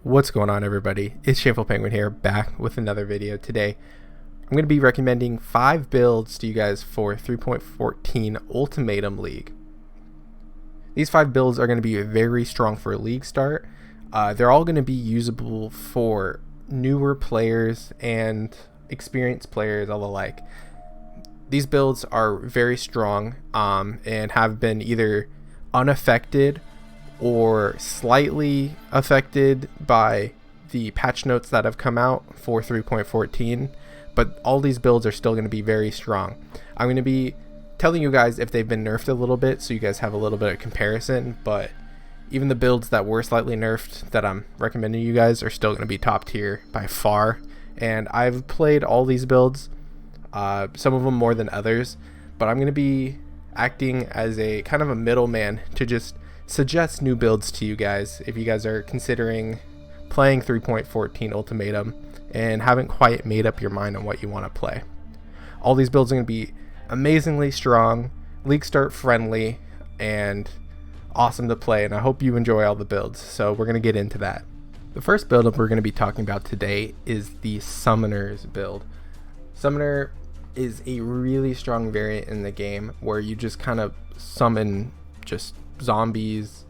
What's going on, everybody? It's ShamefulPenguin here, back with another video. Today I'm going to be recommending 5 builds to you guys for 3.14 Ultimatum League. These 5 builds are going to be very strong for a league start. They're all going to be usable for newer players and experienced players all alike. These builds are very strong and have been either unaffected or slightly affected by the patch notes that have come out for 3.14, but all these builds are still going to be very strong. I'm going to be telling you guys if they've been nerfed a little bit so you guys have a little bit of comparison, but even the builds that were slightly nerfed that I'm recommending you guys are still going to be top tier by far. And I've played all these builds, some of them more than others, but I'm going to be acting as a kind of a middleman to just suggest new builds to you guys if you guys are considering playing 3.14 Ultimatum and haven't quite made up your mind on what you want to play. All these builds are going to be amazingly strong, league start friendly, and awesome to play, and I hope you enjoy all the builds. So we're going to get into that. The first build we're going to be talking about today is the Summoner's build. Summoner is a really strong variant in the game where you just kind of summon just zombies,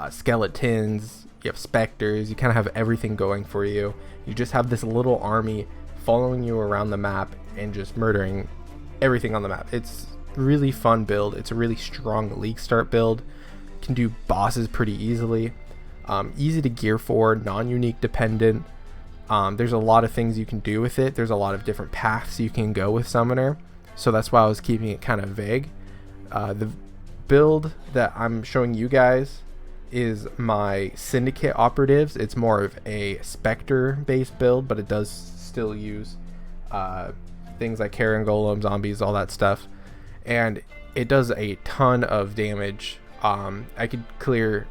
skeletons, you have specters, you kind of have everything going for you. You just have this little army following you around the map and just murdering everything on the map. It's a really fun build. It's a really strong league start build. Can do bosses pretty easily. Easy to gear for, non-unique dependent. There's a lot of things you can do with it. There's a lot of different paths you can go with Summoner, so that's why I was keeping it kind of vague. The build that I'm showing you guys is my Syndicate Operatives. It's more of a Spectre based build, but it does still use things like Carrion Golems, zombies, all that stuff, and it does a ton of damage. I could clear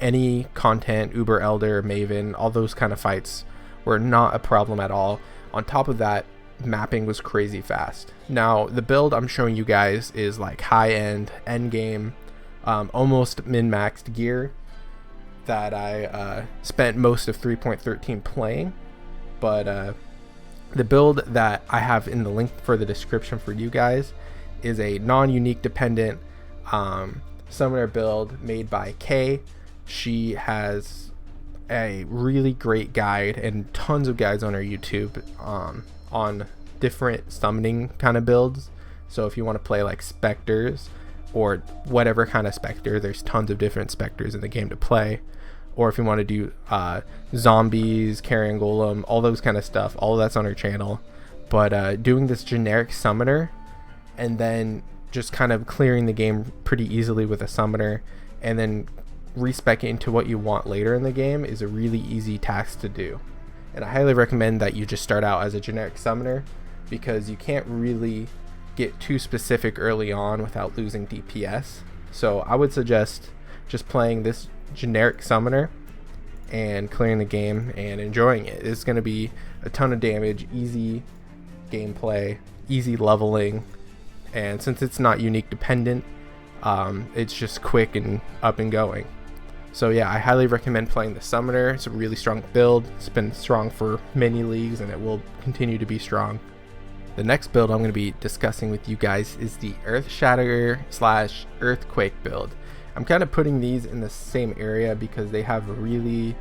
any content, Uber Elder, Maven, all those kind of fights were not a problem at all. On top of that, mapping was crazy fast. Now the build I'm showing you guys is like high-end, end-game, almost min-maxed gear that I spent most of 3.13 playing, but the build that I have in the link for the description for you guys is a non-unique dependent summoner build made by Kay. She has a really great guide and tons of guides on her YouTube on different summoning kind of builds. So if you want to play like specters or whatever kind of specter, there's tons of different specters in the game to play. Or if you want to do zombies, Carrion Golem, all those kind of stuff, all of that's on her channel. But doing this generic summoner and then just kind of clearing the game pretty easily with a summoner and then respec it into what you want later in the game is a really easy task to do. And I highly recommend that you just start out as a generic summoner, because you can't really get too specific early on without losing DPS. So I would suggest just playing this generic summoner and clearing the game and enjoying it. It's going to be a ton of damage, easy gameplay, easy leveling, and since it's not unique dependent, it's just quick and up and going. So yeah, I highly recommend playing the Summoner. It's a really strong build. It's been strong for many leagues and it will continue to be strong. The next build I'm going to be discussing with you guys is the Earthshatter / Earthquake build. I'm kind of putting these in the same area because they have really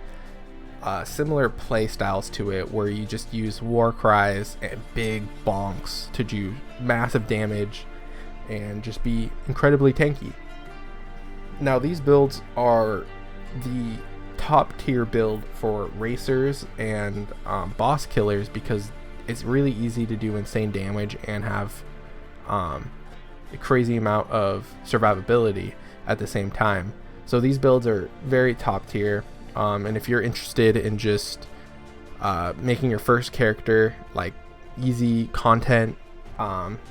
similar play styles to it, where you just use war cries and big bonks to do massive damage and just be incredibly tanky. Now these builds are the top tier build for racers and boss killers, because it's really easy to do insane damage and have a crazy amount of survivability at the same time. So these builds are very top tier, and if you're interested in just making your first character like easy content,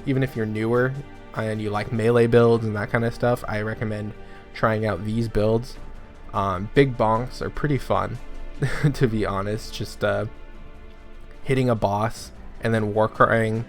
even if you're newer and you like melee builds and that kind of stuff, I recommend trying out these builds. Big bonks are pretty fun to be honest. Just hitting a boss and then war crying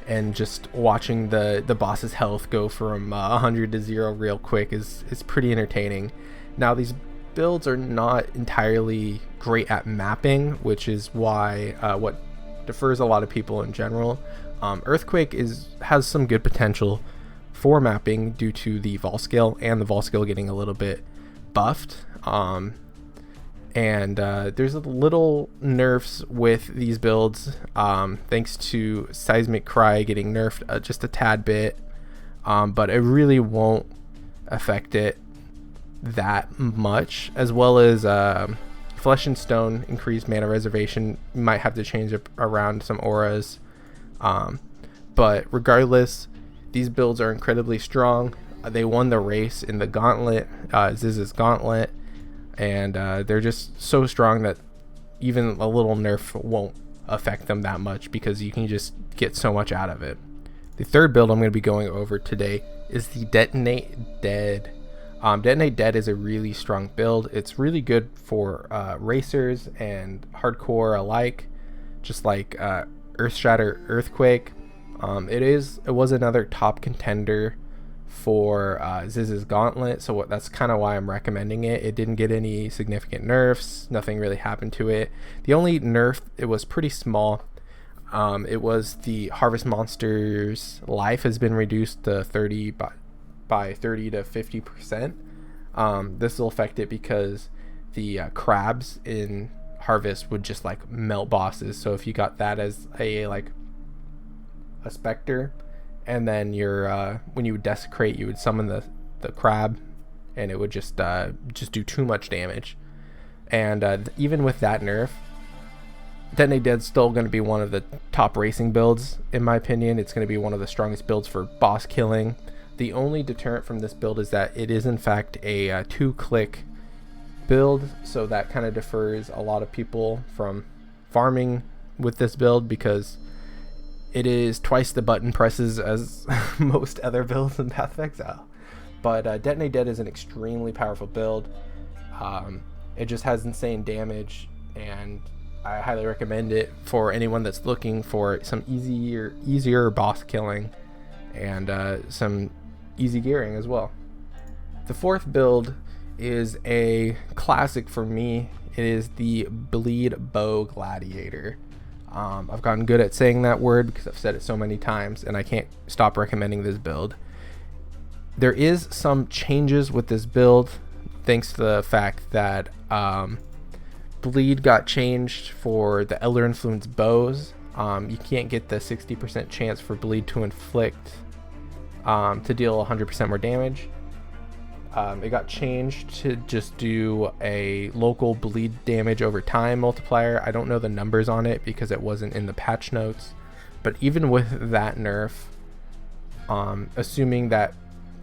and just watching the boss's health go from 100 to 0 real quick is pretty entertaining. Now these builds are not entirely great at mapping, which is why what defers a lot of people in general. Earthquake has some good potential for mapping due to the vol scale and the vol scale getting a little bit buffed. There's a little nerfs with these builds, thanks to Seismic Cry getting nerfed just a tad bit, but it really won't affect it that much, as well as Flesh and Stone increased mana reservation. You might have to change it around some auras, but regardless, these builds are incredibly strong. They won the race in the gauntlet, Ziz's gauntlet, and they're just so strong that even a little nerf won't affect them that much, because you can just get so much out of it. The third build I'm going to be going over today is the Detonate Dead. Detonate Dead is a really strong build. It's really good for racers and hardcore alike, just like Earthshatter, Earthquake. It was another top contender for Ziz's Gauntlet, so that's kind of why I'm recommending it. It didn't get any significant nerfs. Nothing really happened to it. The only nerf, it was pretty small. It was the Harvest Monster's life has been reduced to 30 by 30 to 50%. This will affect it because the crabs in Harvest would just like melt bosses. So if you got that as a specter, and then when you would desecrate, you would summon the crab, and it would just do too much damage. And even with that nerf, Detonate Dead's still going to be one of the top racing builds in my opinion. It's going to be one of the strongest builds for boss killing. The only deterrent from this build is that it is in fact a 2-click build, so that kind of defers a lot of people from farming with this build, because it is twice the button presses as most other builds in Path of Exile. But Detonate Dead is an extremely powerful build. It just has insane damage, and I highly recommend it for anyone that's looking for some easier boss killing and some easy gearing as well. The fourth build is a classic for me. It is the Bow Gladiator. I've gotten good at saying that word because I've said it so many times, and I can't stop recommending this build. There is some changes with this build thanks to the fact that bleed got changed for the Elder Influence bows. You can't get the 60% chance for bleed to inflict to deal 100% more damage. It got changed to just do a local bleed damage over time multiplier. I don't know the numbers on it because it wasn't in the patch notes, but even with that nerf, assuming that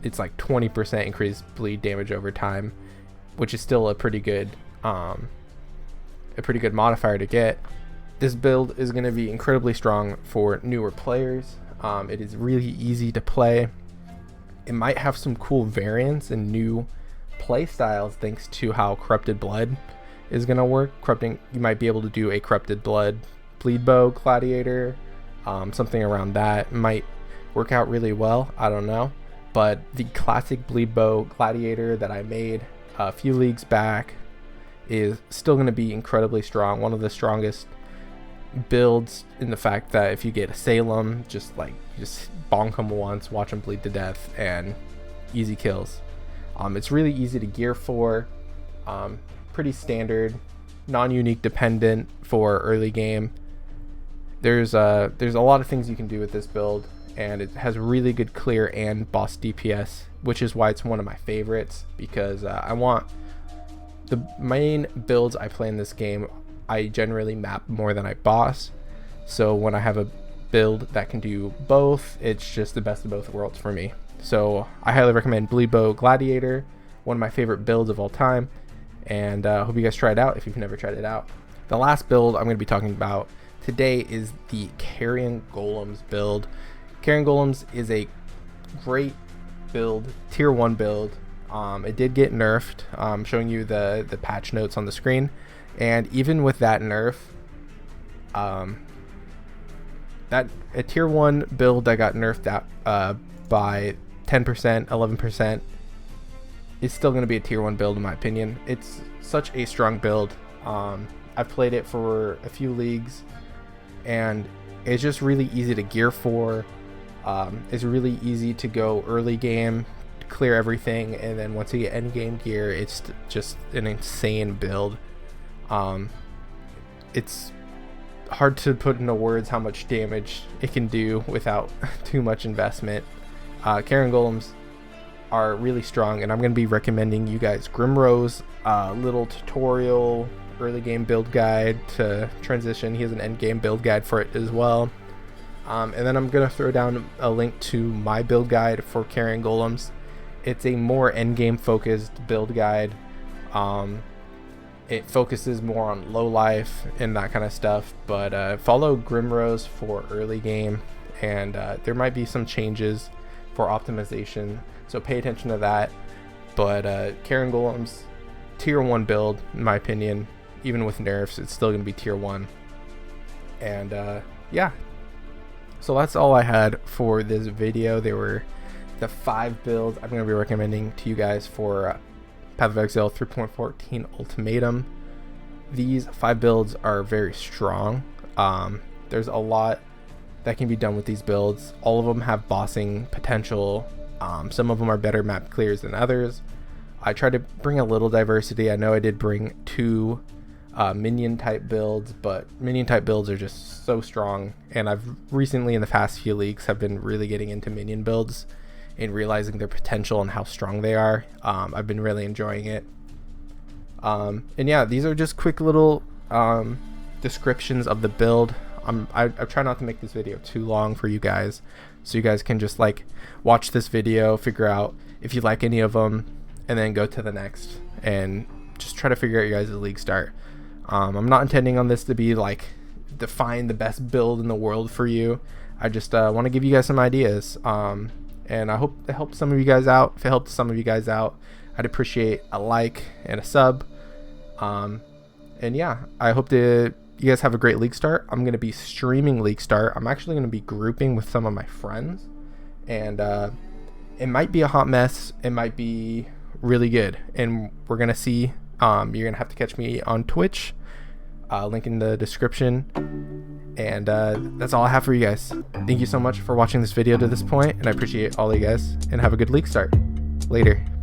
it's like 20% increased bleed damage over time, which is still a pretty good modifier to get, this build is going to be incredibly strong for newer players. It is really easy to play. It might have some cool variants and new play styles thanks to how Corrupted Blood is going to work. You might be able to do a Corrupted Blood Bleed Bow Gladiator, something around that. It might work out really well, I don't know. But the classic Bleed Bow Gladiator that I made a few leagues back is still going to be incredibly strong. One of the strongest builds, in the fact that if you get a Salem, just bonk them once, watch them bleed to death, and easy kills. It's really easy to gear for, pretty standard, non-unique dependent for early game. There's a lot of things you can do with this build, and it has really good clear and boss DPS, which is why it's one of my favorites, because I want the main builds I play in this game, I generally map more than I boss. So when I have a build that can do both, it's just the best of both worlds for me. So I highly recommend Bleed Bow Gladiator, one of my favorite builds of all time, and hope you guys try it out if you've never tried it out. The last build I'm going to be talking about today is the Carrion Golems build. Carrion Golems is a great build, tier 1 build. It did get nerfed. I'm showing you the patch notes on the screen, and even with that nerf, that a tier 1 build that got nerfed out by 10%, 11%, is still going to be a tier 1 build in my opinion. It's such a strong build. I've played it for a few leagues, and it's just really easy to gear for. It's really easy to go early game, clear everything, and then once you get end game gear, it's just an insane build. It's hard to put into words how much damage it can do without too much investment. Carrion Golems are really strong, and I'm going to be recommending you guys Grimro's little tutorial early game build guide to transition. He has an end game build guide for it as well. And then I'm going to throw down a link to my build guide for Carrion Golems. It's a more end game focused build guide. It focuses more on low life and that kind of stuff, but follow Grimro's for early game, and there might be some changes for optimization, so pay attention to that. But Carrion Golems, tier 1 build in my opinion. Even with nerfs, it's still going to be tier 1. And yeah, so that's all I had for this video. They were the 5 builds I'm going to be recommending to you guys for Path of Exile 3.14 Ultimatum. These 5 builds are very strong. There's a lot that can be done with these builds. All of them have bossing potential. Some of them are better map clears than others. I tried to bring a little diversity. I know I did bring 2 minion type builds, but minion type builds are just so strong, and I've recently in the past few leagues have been really getting into minion builds and realizing their potential and how strong they are. I've been really enjoying it. And yeah, these are just quick little descriptions of the build. I try not to make this video too long for you guys, so you guys can just like watch this video, figure out if you like any of them, and then go to the next and just try to figure out your guys' league start. I'm not intending on this to be like define the best build in the world for you. I just want to give you guys some ideas, and I hope it helps some of you guys out. If it helped some of you guys out, I'd appreciate a like and a sub. And yeah, I hope you guys have a great league start. I'm going to be streaming league start. I'm actually going to be grouping with some of my friends, and it might be a hot mess. It might be really good, and we're going to see. You're going to have to catch me on Twitch, link in the description. And that's all I have for you guys. Thank you so much for watching this video to this point, and I appreciate all of you guys, and have a good league start. Later.